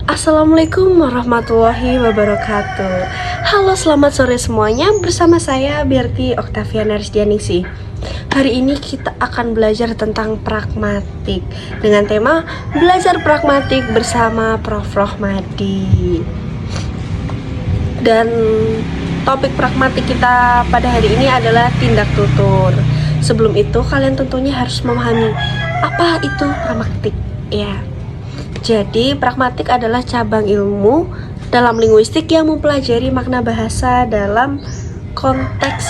Assalamualaikum warahmatullahi wabarakatuh. Halo, selamat sore semuanya. Bersama saya Berti Oktaviana Rizdianingsih. Hari ini kita akan belajar tentang pragmatik dengan tema belajar pragmatik bersama Prof. Rohmadi. Dan topik pragmatik kita pada hari ini adalah tindak tutur. Sebelum itu, kalian tentunya harus memahami apa itu pragmatik, ya. Jadi, pragmatik adalah cabang ilmu dalam linguistik yang mempelajari makna bahasa dalam konteks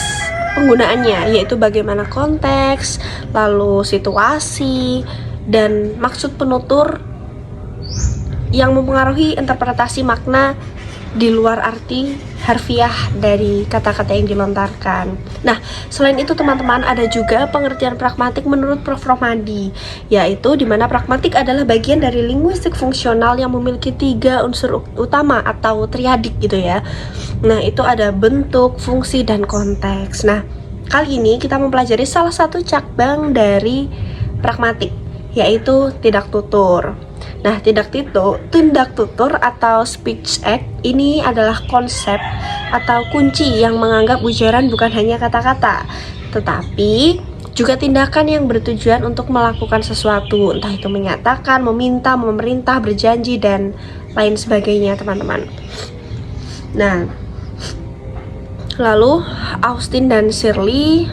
penggunaannya, yaitu bagaimana konteks, lalu situasi, dan maksud penutur yang mempengaruhi interpretasi makna di luar arti harfiah dari kata-kata yang dilontarkan. Nah, selain itu teman-teman, ada juga pengertian pragmatik menurut Prof. Rohmadi, yaitu dimana pragmatik adalah bagian dari linguistik fungsional yang memiliki 3 unsur utama atau triadik gitu ya. Nah, itu ada bentuk, fungsi, dan konteks. Nah, kali ini kita mempelajari salah satu cabang dari pragmatik, yaitu tindak tutur. Nah, tindak tutur atau speech act ini adalah konsep atau kunci yang menganggap ujaran bukan hanya kata-kata, tetapi juga tindakan yang bertujuan untuk melakukan sesuatu, entah itu menyatakan, meminta, memerintah, berjanji, dan lain sebagainya, teman-teman. Nah, lalu Austin dan Shirley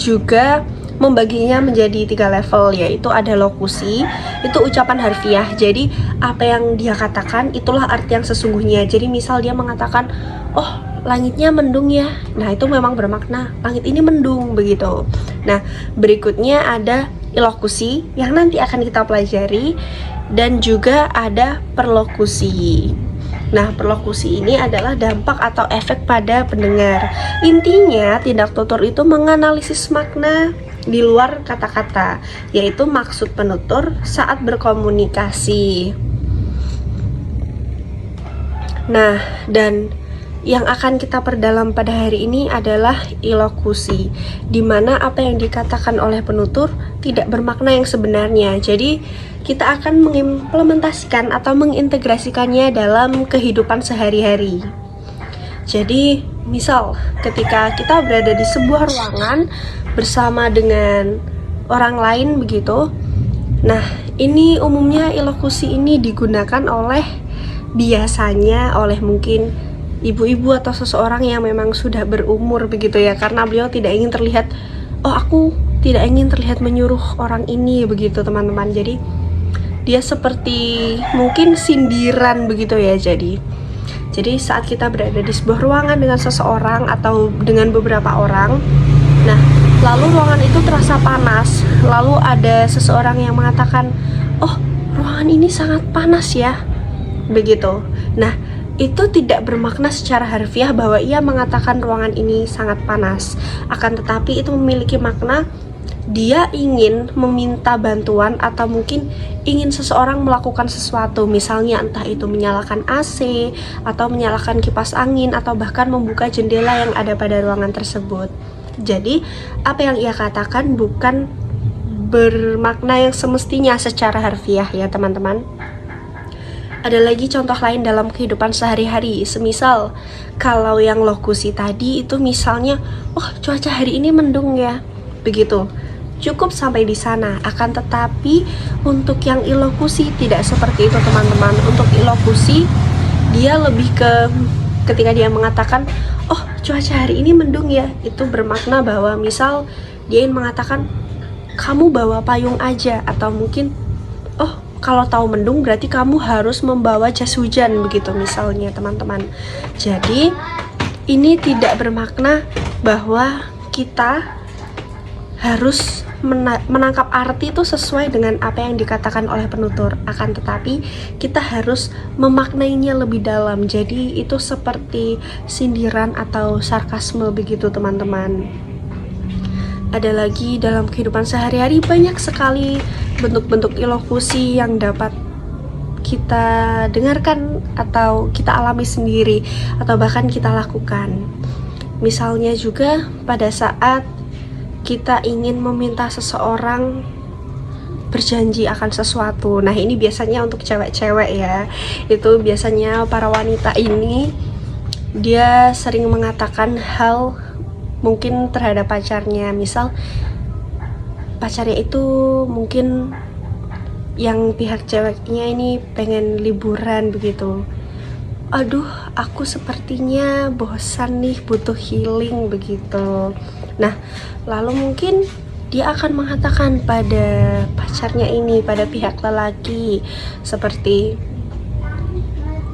juga membaginya menjadi 3 level, yaitu ada lokusi, itu ucapan harfiah. Jadi apa yang dia katakan itulah arti yang sesungguhnya. Jadi misal dia mengatakan, oh langitnya mendung ya, nah itu memang bermakna langit ini mendung begitu. Nah, berikutnya ada ilokusi yang nanti akan kita pelajari, dan juga ada perlokusi. Nah, perlokusi ini adalah dampak atau efek pada pendengar. Intinya, tindak tutur itu menganalisis makna di luar kata-kata, yaitu maksud penutur saat berkomunikasi. Nah, dan yang akan kita perdalam pada hari ini adalah ilokusi, di mana apa yang dikatakan oleh penutur tidak bermakna yang sebenarnya. Jadi kita akan mengimplementasikan atau mengintegrasikannya dalam kehidupan sehari-hari. Jadi misal ketika kita berada di sebuah ruangan bersama dengan orang lain begitu, nah ini umumnya ilokusi ini digunakan biasanya oleh mungkin ibu-ibu atau seseorang yang memang sudah berumur begitu ya, karena beliau tidak ingin terlihat, oh aku tidak ingin terlihat menyuruh orang ini begitu teman-teman. Jadi dia seperti mungkin sindiran begitu ya. Jadi saat kita berada di sebuah ruangan dengan seseorang atau dengan beberapa orang, nah lalu ruangan itu terasa panas, lalu ada seseorang yang mengatakan, oh ruangan ini sangat panas ya, begitu. Nah, itu tidak bermakna secara harfiah bahwa ia mengatakan ruangan ini sangat panas, akan tetapi itu memiliki makna dia ingin meminta bantuan atau mungkin ingin seseorang melakukan sesuatu, misalnya entah itu menyalakan AC atau menyalakan kipas angin atau bahkan membuka jendela yang ada pada ruangan tersebut. Jadi apa yang ia katakan bukan bermakna yang semestinya secara harfiah ya teman-teman. Ada lagi contoh lain dalam kehidupan sehari-hari, semisal kalau yang lokusi tadi itu misalnya, oh cuaca hari ini mendung ya, begitu. Cukup sampai di sana. Akan tetapi untuk yang ilokusi tidak seperti itu teman-teman. Untuk ilokusi dia lebih ke ketika dia mengatakan, oh cuaca hari ini mendung ya, itu bermakna bahwa misal dia ingin mengatakan kamu bawa payung aja, atau mungkin oh kalau tahu mendung berarti kamu harus membawa jas hujan begitu misalnya teman-teman. Jadi ini tidak bermakna bahwa kita harus menangkap arti itu sesuai dengan apa yang dikatakan oleh penutur, akan tetapi kita harus memaknainya lebih dalam. Jadi itu seperti sindiran atau sarkasme begitu teman-teman. Ada lagi dalam kehidupan sehari-hari banyak sekali bentuk-bentuk ilokusi yang dapat kita dengarkan atau kita alami sendiri atau bahkan kita lakukan. Misalnya juga pada saat kita ingin meminta seseorang berjanji akan sesuatu. Nah, ini biasanya untuk cewek-cewek ya. Itu biasanya para wanita ini dia sering mengatakan hal mungkin terhadap pacarnya. Misal pacarnya itu mungkin yang pihak ceweknya ini pengen liburan begitu. Aduh, aku sepertinya bosan nih, butuh healing begitu. Nah, lalu mungkin dia akan mengatakan pada pacarnya ini, pada pihak lelaki, seperti,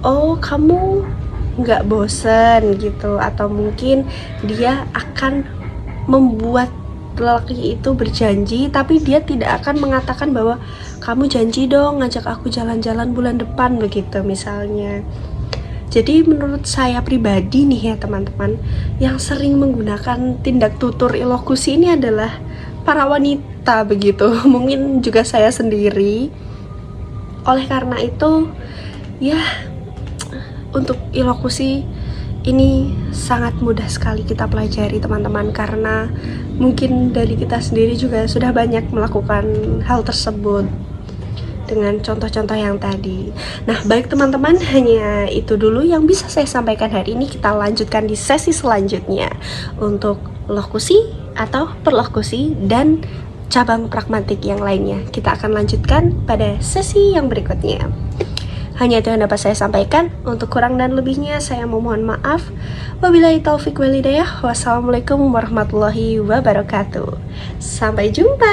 oh kamu nggak bosan gitu. Atau mungkin dia akan membuat lelaki itu berjanji, tapi dia tidak akan mengatakan bahwa kamu janji dong ngajak aku jalan-jalan bulan depan begitu misalnya. Jadi menurut saya pribadi nih ya teman-teman, yang sering menggunakan tindak tutur ilokusi ini adalah para wanita begitu. Mungkin juga saya sendiri. Oleh karena itu ya, untuk ilokusi ini sangat mudah sekali kita pelajari teman-teman, karena mungkin dari kita sendiri juga sudah banyak melakukan hal tersebut dengan contoh-contoh yang tadi. Nah, baik teman-teman, hanya itu dulu yang bisa saya sampaikan hari ini. Kita lanjutkan di sesi selanjutnya untuk lokusi atau perlokusi dan cabang pragmatik yang lainnya. Kita akan lanjutkan pada sesi yang berikutnya. Hanya itu yang dapat saya sampaikan. Untuk kurang dan lebihnya saya memohon maaf. Wabillahi taufik wal hidayah. Wassalamualaikum warahmatullahi wabarakatuh. Sampai jumpa.